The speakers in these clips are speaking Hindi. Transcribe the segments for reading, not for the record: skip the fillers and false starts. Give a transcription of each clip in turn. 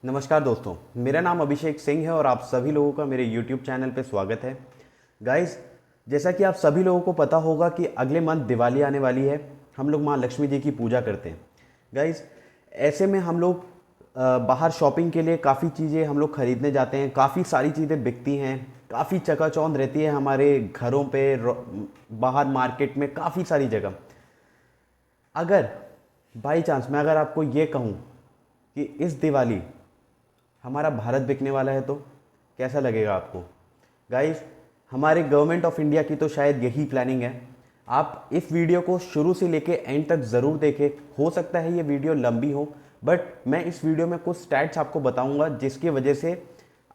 नमस्कार दोस्तों, मेरा नाम अभिषेक सिंह है और आप सभी लोगों का मेरे YouTube चैनल पे स्वागत है। गाइस, जैसा कि आप सभी लोगों को पता होगा कि अगले मंथ दिवाली आने वाली है। हम लोग माँ लक्ष्मी जी की पूजा करते हैं। गाइस, ऐसे में हम लोग बाहर शॉपिंग के लिए काफ़ी चीज़ें हम लोग खरीदने जाते हैं। काफ़ी सारी चीज़ें बिकती हैं, काफ़ी चकाचौंध रहती है हमारे घरों पे, बाहर मार्केट में, काफ़ी सारी जगह। अगर बाई चांस मैं अगर आपको ये कहूँ कि इस दिवाली हमारा भारत बिकने वाला है तो कैसा लगेगा आपको? गाइस, हमारे गवर्नमेंट ऑफ इंडिया की तो शायद यही प्लानिंग है। आप इस वीडियो को शुरू से लेके एंड तक ज़रूर देखें। हो सकता है ये वीडियो लंबी हो, बट मैं इस वीडियो में कुछ स्टैट्स आपको बताऊंगा जिसकी वजह से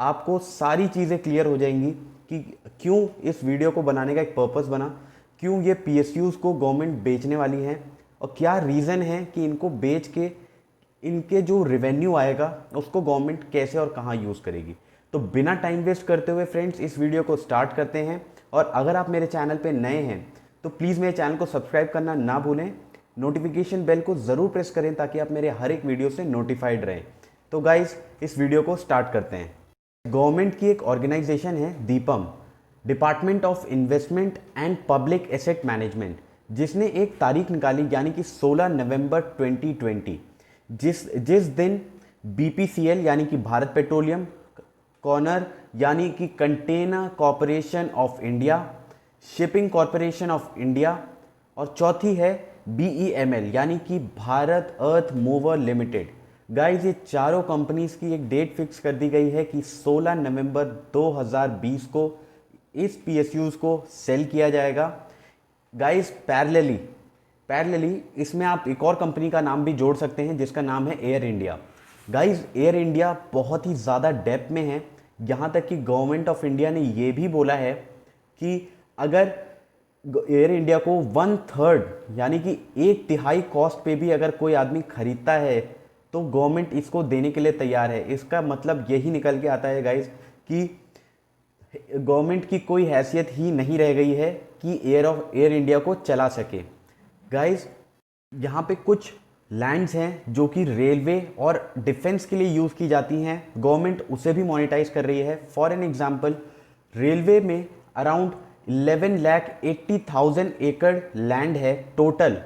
आपको सारी चीज़ें क्लियर हो जाएंगी कि क्यों इस वीडियो को बनाने का एक पर्पस बना, क्यों ये पीएसयूज़ को गवर्नमेंट बेचने वाली है और क्या रीज़न है कि इनको बेच के इनके जो रेवेन्यू आएगा उसको गवर्नमेंट कैसे और कहाँ यूज़ करेगी। तो बिना टाइम वेस्ट करते हुए फ्रेंड्स, इस वीडियो को स्टार्ट करते हैं। और अगर आप मेरे चैनल पे नए हैं तो प्लीज़ मेरे चैनल को सब्सक्राइब करना ना भूलें। नोटिफिकेशन बेल को ज़रूर प्रेस करें ताकि आप मेरे हर एक वीडियो से नोटिफाइड रहें। तो गाइस, इस वीडियो को स्टार्ट करते हैं। गवर्नमेंट की एक ऑर्गेनाइजेशन है Deepam, department of investment and public asset management, जिसने एक तारीख निकाली यानी कि 16 नवंबर 2020, जिस जिस दिन बीपीसीएल यानी कि भारत पेट्रोलियम, कॉनर यानी कि container corporation of India, shipping corporation of India और चौथी है बीईएमएल यानी कि भारत अर्थ मूवर लिमिटेड। गाइस, ये चारों कंपनीज की एक डेट फिक्स कर दी गई है कि 16 नवंबर 2020 को इस पीएसयूज को सेल किया जाएगा। गाइस, पैरेलली इसमें आप एक और कंपनी का नाम भी जोड़ सकते हैं जिसका नाम है air India. Guys, air India बहुत ही ज़्यादा डेप्थ में है, यहाँ तक कि गवर्नमेंट ऑफ इंडिया ने ये भी बोला है कि अगर एयर इंडिया को 1/3 यानी कि 1/3 कॉस्ट पे भी अगर कोई आदमी खरीदता है तो गवर्नमेंट इसको देने के लिए तैयार है। इसका मतलब यही निकल के आता है गाइस कि गवर्नमेंट की कोई हैसियत ही नहीं रह गई है कि एयर इंडिया को चला सके। गाइस, यहाँ पे कुछ लैंड्स हैं जो कि रेलवे और डिफेंस के लिए यूज़ की जाती हैं, गवर्नमेंट उसे भी मोनेटाइज कर रही है। फॉर एन एग्जांपल, रेलवे में अराउंड 11,80,000 एकड़ लैंड है टोटल,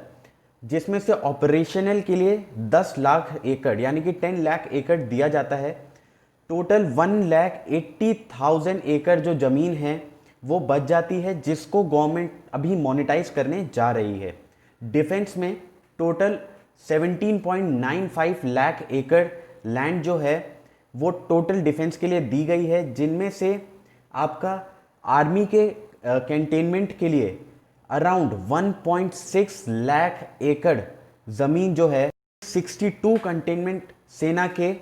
जिसमें से ऑपरेशनल के लिए 10 लाख एकड़ यानी कि 10 लाख एकड़ दिया जाता है। टोटल 1,80,000 एकड़ जो ज़मीन है वो बच जाती है, जिसको गवर्नमेंट अभी मोनेटाइज करने जा रही है। डिफेंस में टोटल 17.95 लाख एकड़ लैंड जो है वो टोटल डिफेंस के लिए दी गई है, जिनमें से आपका आर्मी के कैंटेनमेंट के लिए अराउंड 1.6 लाख एकड़ ज़मीन जो है 62 कंटेनमेंट सेना के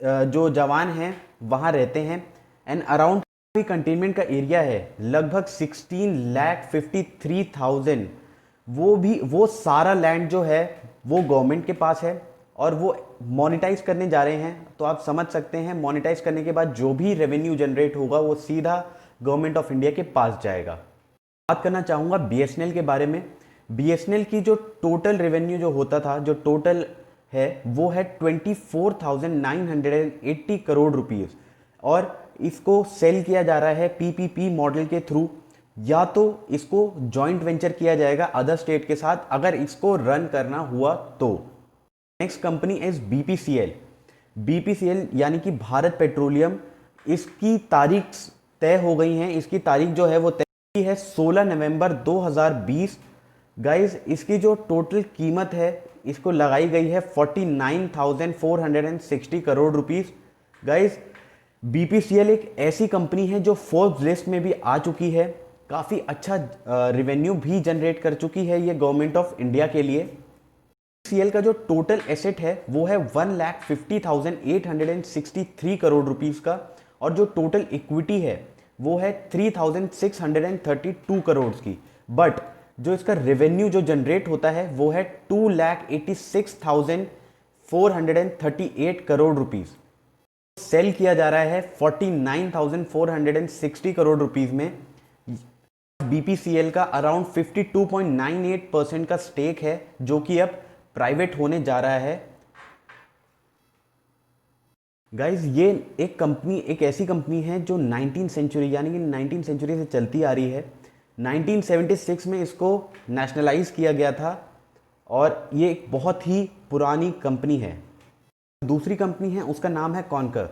जो जवान हैं वहाँ रहते हैं। एंड अराउंड कंटेनमेंट का एरिया है लगभग 16,53,000। वो सारा लैंड जो है वो गवर्नमेंट के पास है और वो मोनेटाइज करने जा रहे हैं। तो आप समझ सकते हैं मोनेटाइज करने के बाद जो भी रेवेन्यू जनरेट होगा वो सीधा गवर्नमेंट ऑफ इंडिया के पास जाएगा। बात करना चाहूँगा बीएसएनएल के बारे में। बीएसएनएल की जो टोटल रेवेन्यू जो होता था, जो टोटल है वो है 24,980 करोड़ रुपीज़ और इसको सेल किया जा रहा है पीपीपी मॉडल के थ्रू, या तो इसको जॉइंट वेंचर किया जाएगा अदर स्टेट के साथ अगर इसको रन करना हुआ तो। Next company is BPCL. BPCL यानी कि भारत पेट्रोलियम, इसकी तारीख तय हो गई है। इसकी तारीख जो है वो तय है 16 नवंबर 2020। गाइस, इसकी जो टोटल कीमत है इसको लगाई गई है 49,460 करोड़ रुपीस। गाइस, बीपीसीएल एक ऐसी कंपनी है जो फोर्ब्स लिस्ट में भी आ चुकी है, काफ़ी अच्छा रेवेन्यू भी जनरेट कर चुकी है ये गवर्नमेंट ऑफ इंडिया के लिए। बीपीसीएल का जो टोटल एसेट है वो है 1,50,863 करोड़ रुपीस का और जो टोटल इक्विटी है वो है 3,632 करोड़ की। बट जो इसका रेवेन्यू जो जनरेट होता है वो है 2,86,438 करोड़ रुपीस। सेल किया जा रहा है 49,460 करोड़ रुपीस में। बीपीसीएल का अराउंड 52.98% का स्टेक है जो कि अब प्राइवेट होने जा रहा है। गाइज ये एक ऐसी कंपनी है जो 19 सेंचुरी यानी कि 19 सेंचुरी से चलती आ रही है। 1976 में इसको नेशनलाइज किया गया था और ये एक बहुत ही पुरानी कंपनी है। दूसरी कंपनी है उसका नाम है कॉन्कर,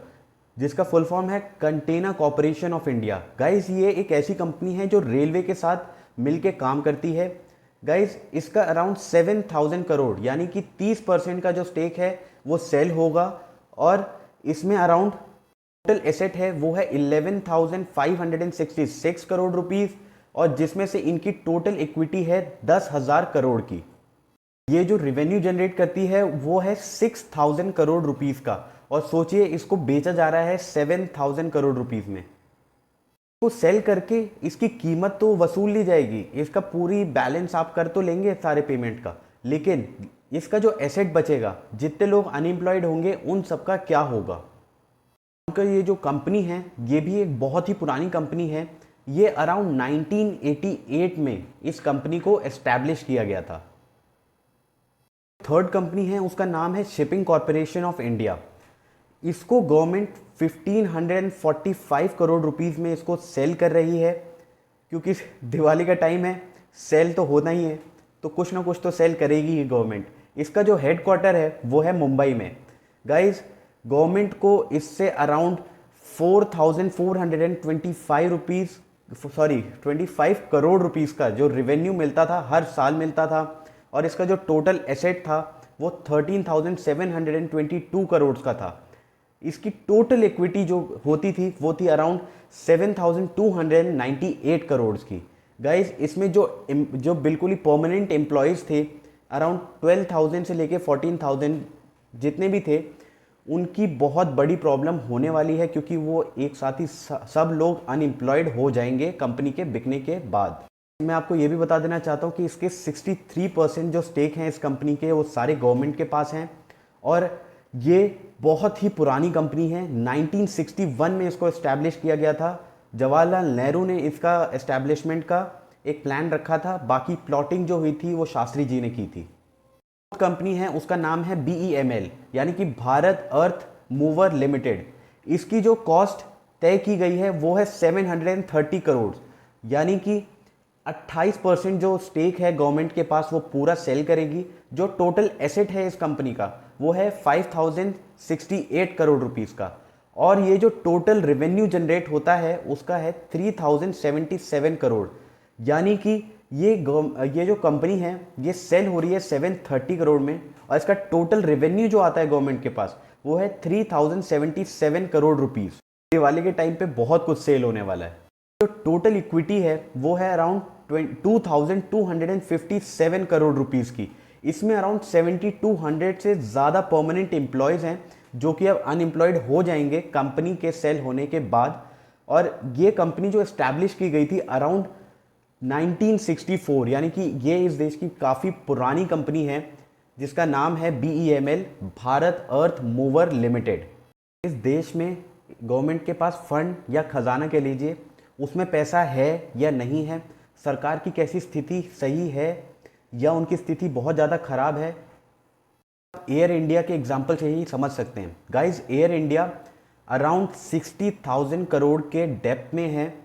जिसका फुल फॉर्म है container corporation of India. Guys ये एक ऐसी कंपनी है जो रेलवे के साथ मिलके काम करती है। गाइज इसका अराउंड 7,000 करोड़ यानी कि 30% का जो स्टेक है वो सेल होगा और इसमें अराउंड टोटल एसेट है वो है 11,566 करोड़ रुपीस और जिसमें से इनकी टोटल इक्विटी है 10,000 करोड़ की। ये जो रेवेन्यू जनरेट करती है वो है 6,000 करोड़ रुपीस का और सोचिए इसको बेचा जा रहा है 7,000 करोड़ रुपीस में। तो सेल करके इसकी कीमत तो वसूल ली जाएगी, इसका पूरी बैलेंस आप कर तो लेंगे सारे पेमेंट का, लेकिन इसका जो एसेट बचेगा, जितने लोग अनएम्प्लॉयड होंगे उन सबका क्या होगा। उनका ये जो कंपनी है ये भी एक बहुत ही पुरानी कंपनी है। ये अराउंड 1988 में इस कंपनी को एस्टैब्लिश किया गया था। थर्ड कंपनी है उसका नाम है शिपिंग कॉरपोरेशन ऑफ इंडिया। इसको गवर्नमेंट 1545 करोड़ रुपीस में इसको सेल कर रही है, क्योंकि दिवाली का टाइम है, सेल तो होना ही है, तो कुछ ना कुछ तो सेल करेगी ही गवर्नमेंट। इसका जो हेडक्वार्टर है वो है मुंबई में। गाइज गवर्नमेंट को इससे अराउंड 25 करोड़ रुपीस का जो रेवेन्यू मिलता था, हर साल मिलता था और इसका जो टोटल एसेट था वो 13,722 करोड़ का था। इसकी टोटल इक्विटी जो होती थी वो थी अराउंड 7,298 करोड़ की। गाइज इसमें जो बिल्कुल ही परमानेंट एम्प्लॉयज़ थे अराउंड 12,000 से लेके 14,000 जितने भी थे, उनकी बहुत बड़ी प्रॉब्लम होने वाली है, क्योंकि वो एक साथ ही सब लोग अनएम्प्लॉयड हो जाएंगे कंपनी के बिकने के बाद। मैं आपको ये भी बता देना चाहता हूँ कि इसके 63% जो स्टेक हैं इस कंपनी के वो सारे गवर्नमेंट के पास हैं और ये बहुत ही पुरानी कंपनी है। 1961 में इसको एस्टैब्लिश किया गया था। जवाहरलाल नेहरू ने इसका एस्टैब्लिशमेंट का एक प्लान रखा था, बाकी प्लॉटिंग जो हुई थी वो शास्त्री जी ने की थी। कंपनी है उसका नाम है BEML यानी कि भारत अर्थ मूवर लिमिटेड। इसकी जो कॉस्ट तय की गई है वो है 730 करोड़ यानी कि 28% जो स्टेक है गवर्नमेंट के पास वो पूरा सेल करेगी। जो टोटल एसेट है इस कंपनी का वो है 5,068 करोड़ रुपीस का और ये जो टोटल रेवेन्यू जनरेट होता है उसका है 3,077 करोड़ यानी कि ये जो कंपनी है ये सेल हो रही है 730 करोड़ में और इसका टोटल रेवेन्यू जो आता है गवर्नमेंट के पास वो है 3,077 करोड़ रुपीस। दिवाली के टाइम पे बहुत कुछ सेल होने वाला है। जो टोटल इक्विटी है वो है अराउंड 2,257 करोड़ रुपीस की। इसमें अराउंड 7,200 से ज़्यादा परमानेंट एम्प्लॉयज़ हैं जो कि अब अनएम्प्लॉयड हो जाएंगे कंपनी के सेल होने के बाद। और ये कंपनी जो एस्टैब्लिश की गई थी अराउंड 1964 यानी कि ये इस देश की काफ़ी पुरानी कंपनी है जिसका नाम है BEML भारत अर्थ मूवर लिमिटेड। इस देश में गवर्नमेंट के पास फंड या खजाना कह लीजिए उसमें पैसा है या नहीं है, सरकार की कैसी स्थिति सही है या उनकी स्थिति बहुत ज़्यादा ख़राब है, एयर इंडिया के एग्जाम्पल से ही समझ सकते हैं। Guys air India around 60,000 crore के डेप्थ में है।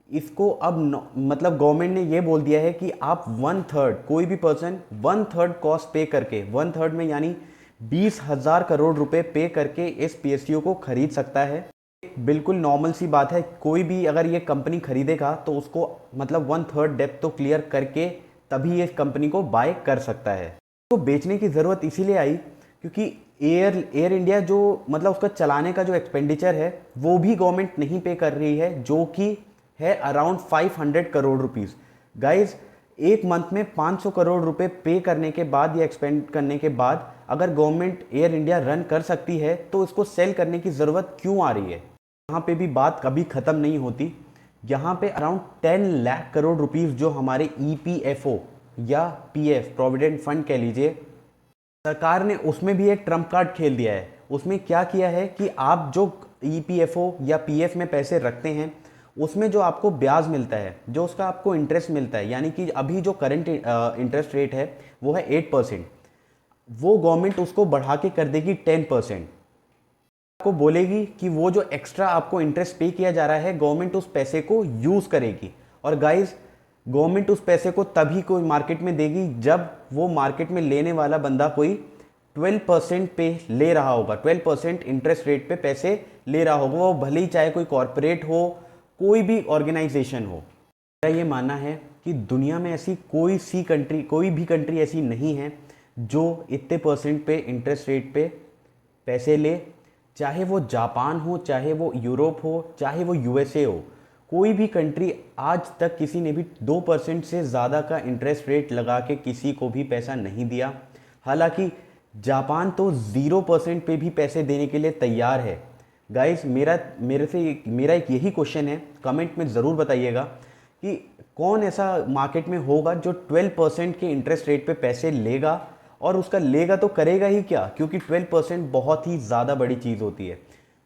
इसको अब मतलब गवर्नमेंट ने ये बोल दिया है कि आप 1/3 कोई भी पर्सन 1/3 कॉस्ट पे करके 1/3 में यानी 20,000 करोड़ रुपए पे करके इस PSU को खरीद सकता है। बिल्कुल नॉर्मल सी बात है, कोई भी अगर ये कंपनी खरीदेगा तो उसको मतलब 1/3 डेप्थ तो क्लियर करके तभी इस कंपनी को बाय कर सकता है। तो बेचने की ज़रूरत इसीलिए आई क्योंकि एयर इंडिया जो मतलब उसका चलाने का जो एक्सपेंडिचर है वो भी गवर्नमेंट नहीं पे कर रही है, जो कि है अराउंड 500 करोड़ रुपीस। गाइज एक मंथ में 500 करोड़ रुपए पे करने के बाद या एक्सपेंड करने के बाद अगर गवर्नमेंट एयर इंडिया रन कर सकती है तो इसको सेल करने की ज़रूरत क्यों आ रही है। यहाँ पे भी बात कभी ख़त्म नहीं होती। यहाँ पे अराउंड 10 लाख करोड़ रुपीस जो हमारे EPFO या PF प्रोविडेंट फंड कह लीजिए, सरकार ने उसमें भी एक ट्रम्प कार्ड खेल दिया है। उसमें क्या किया है कि आप जो EPFO या PF में पैसे रखते हैं उसमें जो आपको ब्याज मिलता है, जो उसका आपको इंटरेस्ट मिलता है, यानी कि अभी जो करंट इंटरेस्ट रेट है वो है 8%, वो गवर्नमेंट उसको बढ़ा के कर देगी 10%। आपको बोलेगी कि वो जो एक्स्ट्रा आपको इंटरेस्ट पे किया जा रहा है गवर्नमेंट उस पैसे को यूज़ करेगी। और गाइज गवर्नमेंट उस पैसे को तभी कोई मार्केट में देगी जब वो मार्केट में लेने वाला बंदा कोई 12% पे ले रहा होगा, 12% इंटरेस्ट रेट पे पैसे ले रहा होगा, वो भले ही चाहे कोई कॉरपोरेट हो, कोई भी ऑर्गेनाइजेशन हो। मेरा ये मानना है कि दुनिया में ऐसी कोई भी कंट्री ऐसी नहीं है जो इतने परसेंट पे इंटरेस्ट रेट पे पैसे ले, चाहे वो जापान हो, चाहे वो यूरोप हो, चाहे वो यूएसए हो। कोई भी कंट्री आज तक किसी ने भी 2% से ज़्यादा का इंटरेस्ट रेट लगा के किसी को भी पैसा नहीं दिया। हालांकि जापान तो 0% पे भी पैसे देने के लिए तैयार है। गाइस मेरा एक यही क्वेश्चन है, कमेंट में ज़रूर बताइएगा कि कौन ऐसा मार्केट में होगा जो 12% के इंटरेस्ट रेट पे पैसे लेगा, और उसका लेगा तो करेगा ही क्या, क्योंकि 12% बहुत ही ज़्यादा बड़ी चीज़ होती है।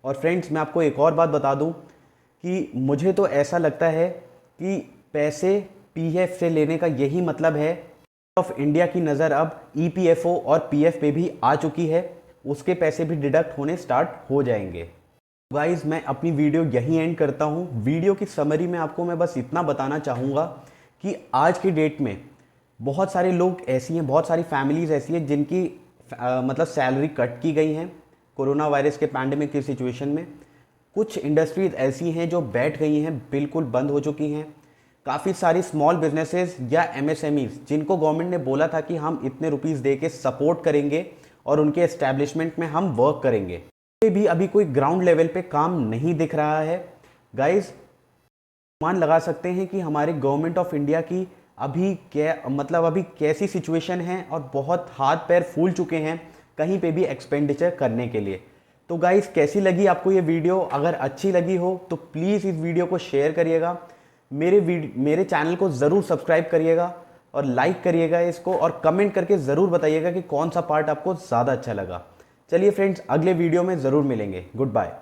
और फ्रेंड्स मैं आपको एक और बात बता दूं कि मुझे तो ऐसा लगता है कि पैसे पीएफ से लेने का यही मतलब है। ऑफ इंडिया की नज़र अब ईपीएफओ और पीएफ पे भी आ चुकी है, उसके पैसे भी डिडक्ट होने स्टार्ट हो जाएंगे। गाइस मैं अपनी वीडियो यहीं एंड करता हूँ। वीडियो की समरी में आपको मैं बस इतना बताना चाहूँगा कि आज की डेट में बहुत सारे लोग ऐसी हैं, बहुत सारी फैमिलीज़ ऐसी हैं जिनकी मतलब सैलरी कट की गई हैं कोरोना वायरस के पैंडेमिक की सिचुएशन में। कुछ इंडस्ट्रीज ऐसी हैं जो बैठ गई हैं, बिल्कुल बंद हो चुकी हैं। काफ़ी सारी स्मॉल बिजनेसेस या एमएसएमईज जिनको गवर्नमेंट ने बोला था कि हम इतने रुपीस दे के सपोर्ट करेंगे और उनके एस्टैब्लिशमेंट में हम वर्क करेंगे, ये भी अभी कोई ग्राउंड लेवल पे काम नहीं दिख रहा है। गाइस मान लगा सकते हैं कि हमारे गवर्नमेंट ऑफ इंडिया की अभी अभी कैसी सिचुएशन है, और बहुत हाथ पैर फूल चुके हैं कहीं पे भी एक्सपेंडिचर करने के लिए। तो गाइस कैसी लगी आपको ये वीडियो? अगर अच्छी लगी हो तो प्लीज़ इस वीडियो को शेयर करिएगा, मेरे चैनल को ज़रूर सब्सक्राइब करिएगा और लाइक करिएगा इसको, और कमेंट करके ज़रूर बताइएगा कि कौन सा पार्ट आपको ज़्यादा अच्छा लगा। चलिए फ्रेंड्स, अगले वीडियो में ज़रूर मिलेंगे। Good bye.